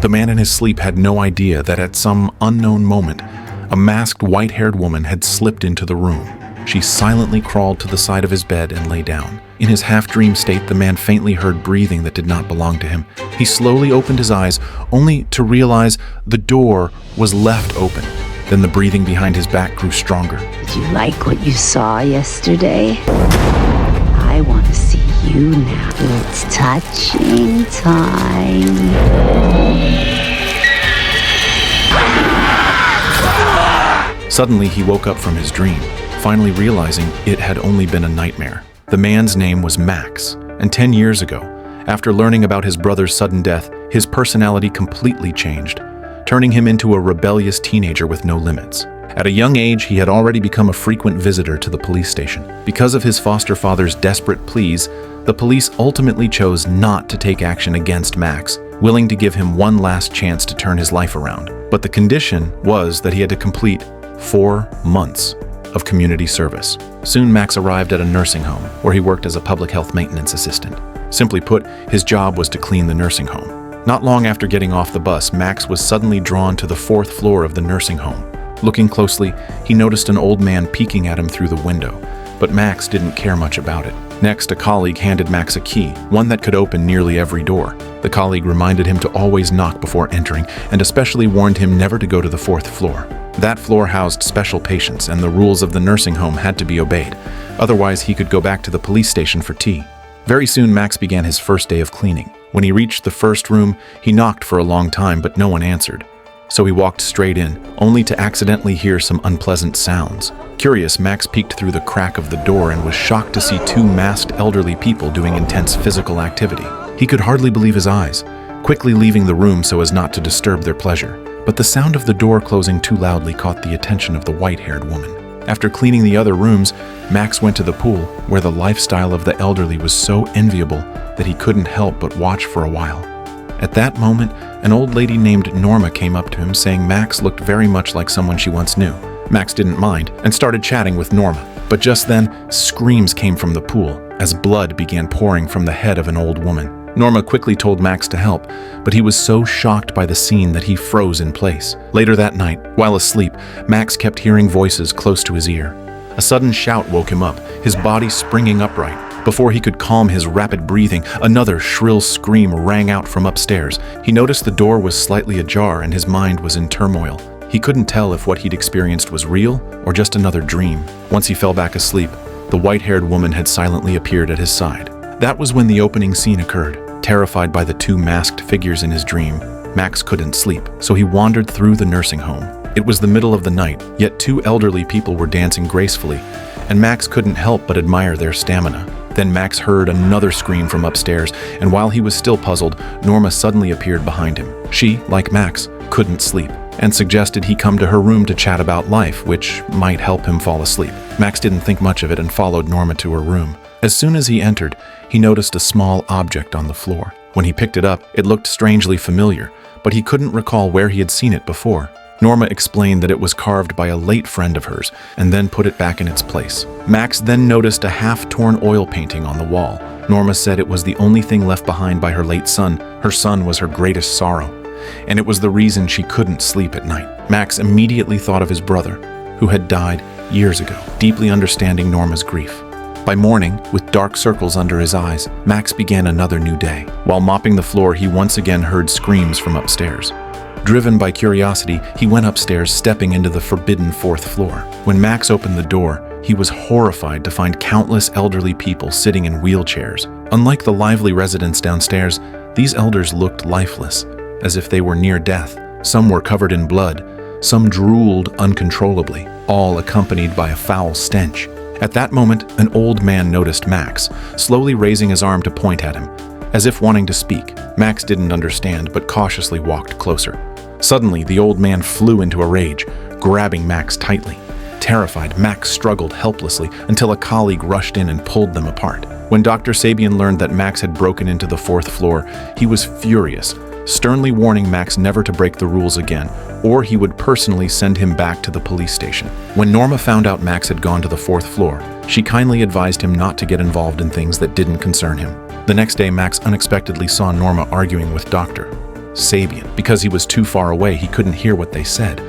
The man in his sleep had no idea that at some unknown moment, a masked white-haired woman had slipped into the room. She silently crawled to the side of his bed and lay down. In his half-dream state, the man faintly heard breathing that did not belong to him. He slowly opened his eyes, only to realize the door was left open. Then the breathing behind his back grew stronger. Did you like what you saw yesterday? I want to see you now. It's touching time. Suddenly, he woke up from his dream, finally realizing it had only been a nightmare. The man's name was Max, and 10 years ago, after learning about his brother's sudden death, his personality completely changed, turning him into a rebellious teenager with no limits. At a young age, he had already become a frequent visitor to the police station. Because of his foster father's desperate pleas, the police ultimately chose not to take action against Max, willing to give him one last chance to turn his life around. But the condition was that he had to complete 4 months of community service. Soon Max arrived at a nursing home where he worked as a public health maintenance assistant. Simply put, his job was to clean the nursing home. Not long after getting off the bus, Max was suddenly drawn to the 4th floor of the nursing home. Looking closely, he noticed an old man peeking at him through the window, but Max didn't care much about it. Next, a colleague handed Max a key, one that could open nearly every door. The colleague reminded him to always knock before entering, and especially warned him never to go to the 4th floor. That floor housed special patients, and the rules of the nursing home had to be obeyed. Otherwise, he could go back to the police station for tea. Very soon, Max began his first day of cleaning. When he reached the first room, he knocked for a long time, but no one answered. So he walked straight in, only to accidentally hear some unpleasant sounds. Curious, Max peeked through the crack of the door and was shocked to see 2 masked elderly people doing intense physical activity. He could hardly believe his eyes, quickly leaving the room so as not to disturb their pleasure. But the sound of the door closing too loudly caught the attention of the white-haired woman. After cleaning the other rooms, Max went to the pool, where the lifestyle of the elderly was so enviable that he couldn't help but watch for a while. At that moment, an old lady named Norma came up to him, saying Max looked very much like someone she once knew. Max didn't mind and started chatting with Norma. But just then, screams came from the pool as blood began pouring from the head of an old woman. Norma quickly told Max to help, but he was so shocked by the scene that he froze in place. Later that night, while asleep, Max kept hearing voices close to his ear. A sudden shout woke him up, his body springing upright. Before he could calm his rapid breathing, another shrill scream rang out from upstairs. He noticed the door was slightly ajar and his mind was in turmoil. He couldn't tell if what he'd experienced was real or just another dream. Once he fell back asleep, the white-haired woman had silently appeared at his side. That was when the opening scene occurred. Terrified by the 2 masked figures in his dream, Max couldn't sleep, so he wandered through the nursing home. It was the middle of the night, yet 2 elderly people were dancing gracefully, and Max couldn't help but admire their stamina. Then Max heard another scream from upstairs, and while he was still puzzled, Norma suddenly appeared behind him. She, like Max, couldn't sleep, and suggested he come to her room to chat about life, which might help him fall asleep. Max didn't think much of it and followed Norma to her room. As soon as he entered, he noticed a small object on the floor. When he picked it up, it looked strangely familiar, but he couldn't recall where he had seen it before. Norma explained that it was carved by a late friend of hers, and then put it back in its place. Max then noticed a half-torn oil painting on the wall. Norma said it was the only thing left behind by her late son. Her son was her greatest sorrow, and it was the reason she couldn't sleep at night. Max immediately thought of his brother, who had died years ago, deeply understanding Norma's grief. By morning, with dark circles under his eyes, Max began another new day. While mopping the floor, he once again heard screams from upstairs. Driven by curiosity, he went upstairs, stepping into the forbidden 4th floor. When Max opened the door, he was horrified to find countless elderly people sitting in wheelchairs. Unlike the lively residents downstairs, these elders looked lifeless, as if they were near death. Some were covered in blood, some drooled uncontrollably, all accompanied by a foul stench. At that moment, an old man noticed Max, slowly raising his arm to point at him, as if wanting to speak. Max didn't understand, but cautiously walked closer. Suddenly, the old man flew into a rage, grabbing Max tightly. Terrified, Max struggled helplessly until a colleague rushed in and pulled them apart. When Dr. Sabian learned that Max had broken into the 4th floor, he was furious, sternly warning Max never to break the rules again, or he would personally send him back to the police station. When Norma found out Max had gone to the 4th floor, she kindly advised him not to get involved in things that didn't concern him. The next day, Max unexpectedly saw Norma arguing with Dr. Sabian. Because he was too far away, he couldn't hear what they said,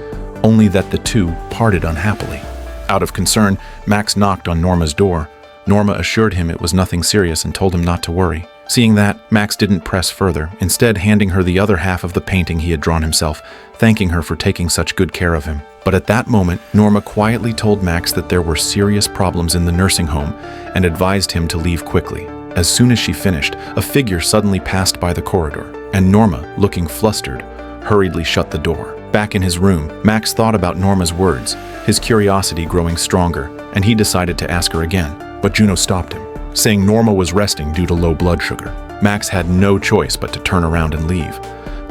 only that the two parted unhappily. Out of concern, Max knocked on Norma's door. Norma assured him it was nothing serious and told him not to worry. Seeing that, Max didn't press further, instead handing her the other half of the painting he had drawn himself, thanking her for taking such good care of him. But at that moment, Norma quietly told Max that there were serious problems in the nursing home and advised him to leave quickly. As soon as she finished, a figure suddenly passed by the corridor, and Norma, looking flustered, hurriedly shut the door. Back in his room, Max thought about Norma's words, his curiosity growing stronger, and he decided to ask her again. But Juno stopped him, saying Norma was resting due to low blood sugar. Max had no choice but to turn around and leave.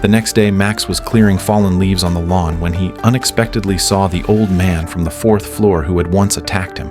The next day, Max was clearing fallen leaves on the lawn when he unexpectedly saw the old man from the 4th floor who had once attacked him,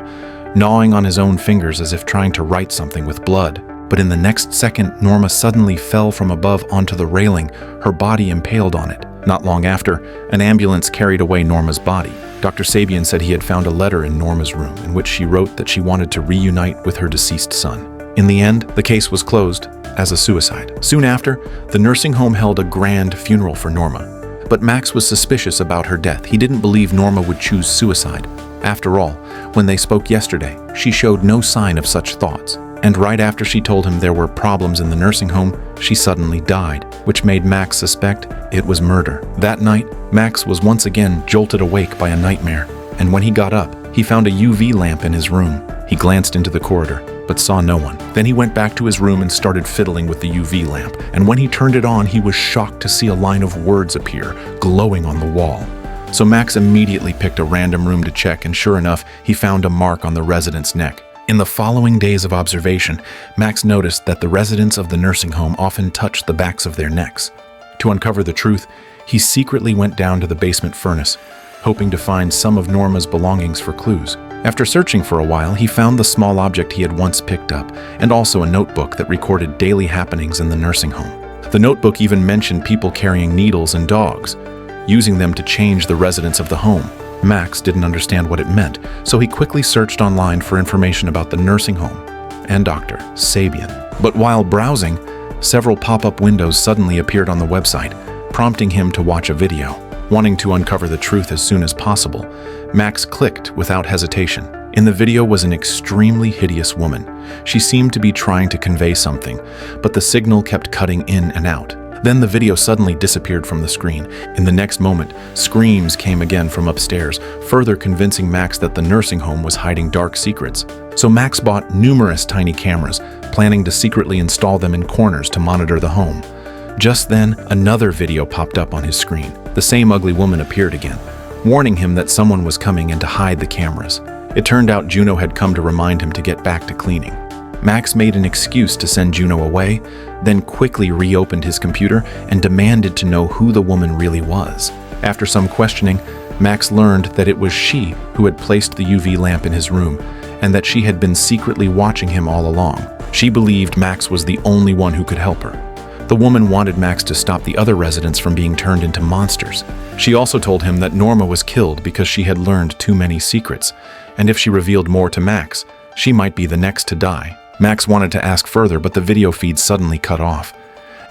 gnawing on his own fingers as if trying to write something with blood. But in the next second, Norma suddenly fell from above onto the railing, her body impaled on it. Not long after, an ambulance carried away Norma's body. Dr. Sabian said he had found a letter in Norma's room in which she wrote that she wanted to reunite with her deceased son. In the end, the case was closed as a suicide. Soon after, the nursing home held a grand funeral for Norma. But Max was suspicious about her death. He didn't believe Norma would choose suicide. After all, when they spoke yesterday, she showed no sign of such thoughts. And right after she told him there were problems in the nursing home, she suddenly died, which made Max suspect it was murder. That night, Max was once again jolted awake by a nightmare, and when he got up, he found a UV lamp in his room. He glanced into the corridor, but saw no one. Then he went back to his room and started fiddling with the UV lamp, and when he turned it on, he was shocked to see a line of words appear, glowing on the wall. So Max immediately picked a random room to check, and sure enough, he found a mark on the resident's neck. In the following days of observation, Max noticed that the residents of the nursing home often touched the backs of their necks. To uncover the truth, he secretly went down to the basement furnace, hoping to find some of Norma's belongings for clues. After searching for a while, he found the small object he had once picked up, and also a notebook that recorded daily happenings in the nursing home. The notebook even mentioned people carrying needles and dogs, using them to change the residents of the home. Max didn't understand what it meant, so he quickly searched online for information about the nursing home and Dr. Sabian. But while browsing, several pop-up windows suddenly appeared on the website, prompting him to watch a video. Wanting to uncover the truth as soon as possible, Max clicked without hesitation. In the video was an extremely hideous woman. She seemed to be trying to convey something, but the signal kept cutting in and out. Then the video suddenly disappeared from the screen. In the next moment, screams came again from upstairs, further convincing Max that the nursing home was hiding dark secrets. So Max bought numerous tiny cameras, planning to secretly install them in corners to monitor the home. Just then, another video popped up on his screen. The same ugly woman appeared again, warning him that someone was coming and to hide the cameras. It turned out Juno had come to remind him to get back to cleaning. Max made an excuse to send Juno away, then quickly reopened his computer and demanded to know who the woman really was. After some questioning, Max learned that it was she who had placed the UV lamp in his room and that she had been secretly watching him all along. She believed Max was the only one who could help her. The woman wanted Max to stop the other residents from being turned into monsters. She also told him that Norma was killed because she had learned too many secrets, and if she revealed more to Max, she might be the next to die. Max wanted to ask further, but the video feed suddenly cut off.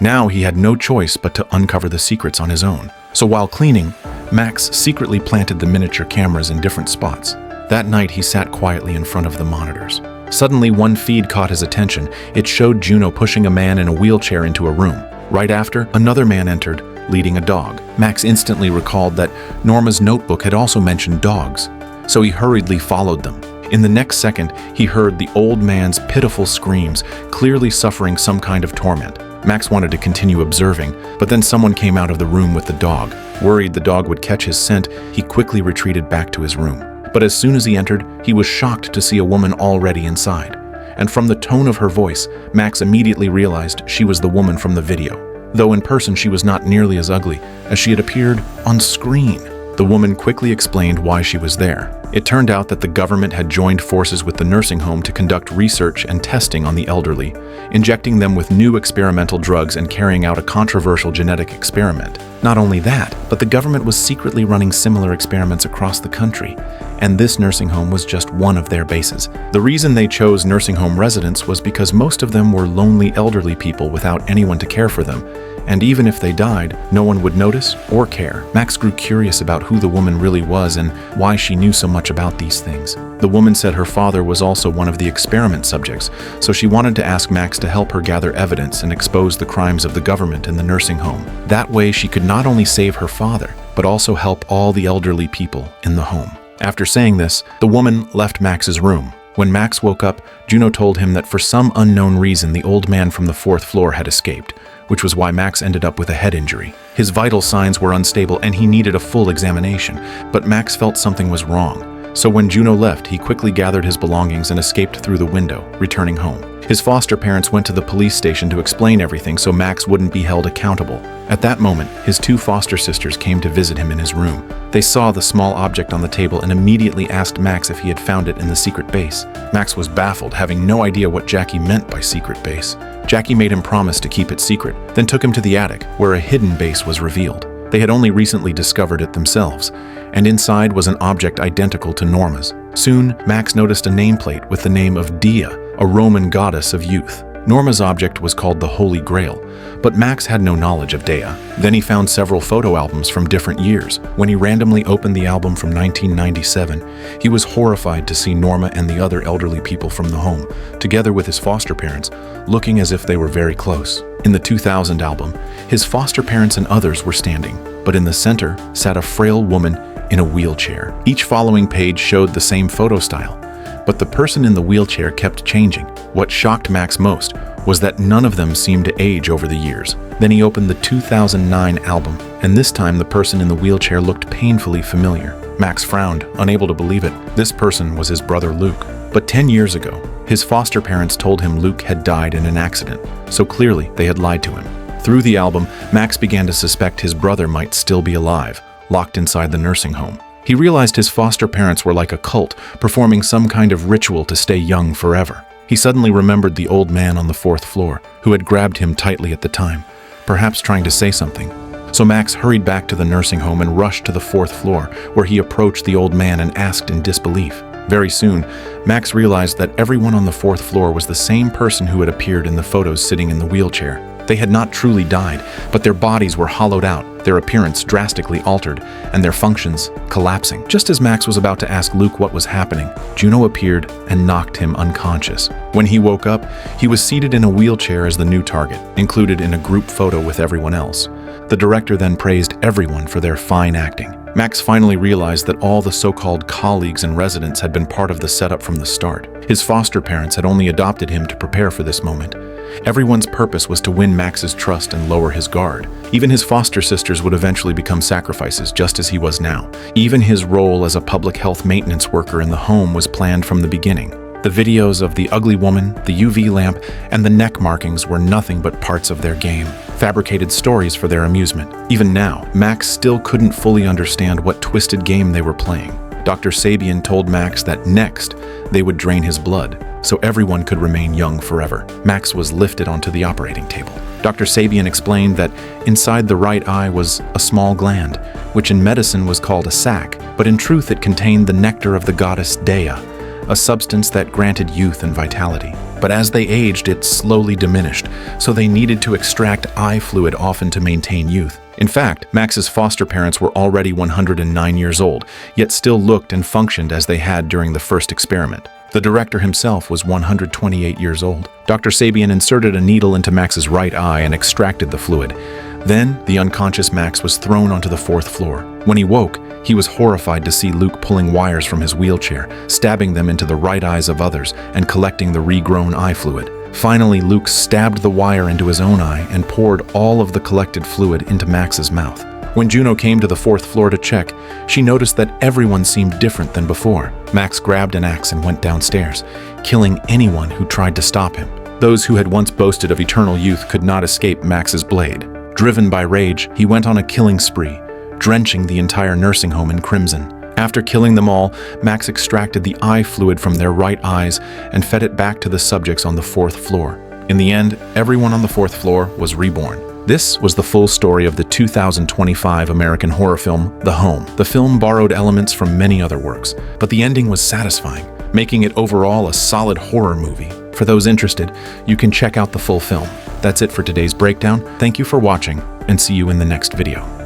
Now he had no choice but to uncover the secrets on his own. So while cleaning, Max secretly planted the miniature cameras in different spots. That night he sat quietly in front of the monitors. Suddenly one feed caught his attention. It showed Juno pushing a man in a wheelchair into a room. Right after, another man entered, leading a dog. Max instantly recalled that Norma's notebook had also mentioned dogs, so he hurriedly followed them. In the next second, he heard the old man's pitiful screams, clearly suffering some kind of torment. Max wanted to continue observing, but then someone came out of the room with the dog. Worried the dog would catch his scent, he quickly retreated back to his room. But as soon as he entered, he was shocked to see a woman already inside. And from the tone of her voice, Max immediately realized she was the woman from the video, though in person she was not nearly as ugly as she had appeared on screen. The woman quickly explained why she was there. It turned out that the government had joined forces with the nursing home to conduct research and testing on the elderly, injecting them with new experimental drugs and carrying out a controversial genetic experiment. Not only that, but the government was secretly running similar experiments across the country, and this nursing home was just one of their bases. The reason they chose nursing home residents was because most of them were lonely elderly people without anyone to care for them, and even if they died, no one would notice or care. Max grew curious about who the woman really was and why she knew so much about these things. The woman said her father was also one of the experiment subjects, so she wanted to ask Max to help her gather evidence and expose the crimes of the government in the nursing home. That way, she could not only save her father, but also help all the elderly people in the home. After saying this, the woman left Max's room. When Max woke up, Juno told him that for some unknown reason the old man from the 4th floor had escaped, which was why Max ended up with a head injury. His vital signs were unstable and he needed a full examination, but Max felt something was wrong. So when Juno left, he quickly gathered his belongings and escaped through the window, returning home. His foster parents went to the police station to explain everything so Max wouldn't be held accountable. At that moment, his 2 foster sisters came to visit him in his room. They saw the small object on the table and immediately asked Max if he had found it in the secret base. Max was baffled, having no idea what Jackie meant by secret base. Jackie made him promise to keep it secret, then took him to the attic, where a hidden base was revealed. They had only recently discovered it themselves, and inside was an object identical to Norma's. Soon, Max noticed a nameplate with the name of Dea, a Roman goddess of youth. Norma's object was called the Holy Grail, but Max had no knowledge of Dea. Then he found several photo albums from different years. When he randomly opened the album from 1997, he was horrified to see Norma and the other elderly people from the home, together with his foster parents, looking as if they were very close. In the 2000 album, his foster parents and others were standing, but in the center sat a frail woman in a wheelchair. Each following page showed the same photo style, but the person in the wheelchair kept changing. What shocked Max most was that none of them seemed to age over the years. Then he opened the 2009 album, and this time the person in the wheelchair looked painfully familiar. Max frowned, unable to believe it. This person was his brother Luke. But 10 years ago, his foster parents told him Luke had died in an accident, so clearly they had lied to him. Through the album, Max began to suspect his brother might still be alive, locked inside the nursing home. He realized his foster parents were like a cult, performing some kind of ritual to stay young forever. He suddenly remembered the old man on the 4th floor, who had grabbed him tightly at the time, perhaps trying to say something. So Max hurried back to the nursing home and rushed to the 4th floor, where he approached the old man and asked in disbelief. Very soon, Max realized that everyone on the 4th floor was the same person who had appeared in the photos sitting in the wheelchair. They had not truly died, but their bodies were hollowed out, their appearance drastically altered, and their functions collapsing. Just as Max was about to ask Luke what was happening, Juno appeared and knocked him unconscious. When he woke up, he was seated in a wheelchair as the new target, included in a group photo with everyone else. The director then praised everyone for their fine acting. Max finally realized that all the so-called colleagues and residents had been part of the setup from the start. His foster parents had only adopted him to prepare for this moment. Everyone's purpose was to win Max's trust and lower his guard. Even his foster sisters would eventually become sacrifices, just as he was now. Even his role as a public health maintenance worker in the home was planned from the beginning. The videos of the ugly woman, the UV lamp, and the neck markings were nothing but parts of their game, fabricated stories for their amusement. Even now, Max still couldn't fully understand what twisted game they were playing. Dr. Sabian told Max that next, they would drain his blood, so everyone could remain young forever. Max was lifted onto the operating table. Dr. Sabian explained that inside the right eye was a small gland, which in medicine was called a sac, but in truth it contained the nectar of the goddess Dea, a substance that granted youth and vitality. But as they aged, it slowly diminished, so they needed to extract eye fluid often to maintain youth. In fact, Max's foster parents were already 109 years old, yet still looked and functioned as they had during the first experiment. The director himself was 128 years old. Dr. Sabian inserted a needle into Max's right eye and extracted the fluid. Then, the unconscious Max was thrown onto the 4th floor. When he woke, he was horrified to see Luke pulling wires from his wheelchair, stabbing them into the right eyes of others, and collecting the regrown eye fluid. Finally, Luke stabbed the wire into his own eye and poured all of the collected fluid into Max's mouth. When Juno came to the 4th floor to check, she noticed that everyone seemed different than before. Max grabbed an axe and went downstairs, killing anyone who tried to stop him. Those who had once boasted of eternal youth could not escape Max's blade. Driven by rage, he went on a killing spree, drenching the entire nursing home in crimson. After killing them all, Max extracted the eye fluid from their right eyes and fed it back to the subjects on the 4th floor. In the end, everyone on the 4th floor was reborn. This was the full story of the 2025 American horror film, The Home. The film borrowed elements from many other works, but the ending was satisfying, making it overall a solid horror movie. For those interested, you can check out the full film. That's it for today's breakdown. Thank you for watching, and see you in the next video.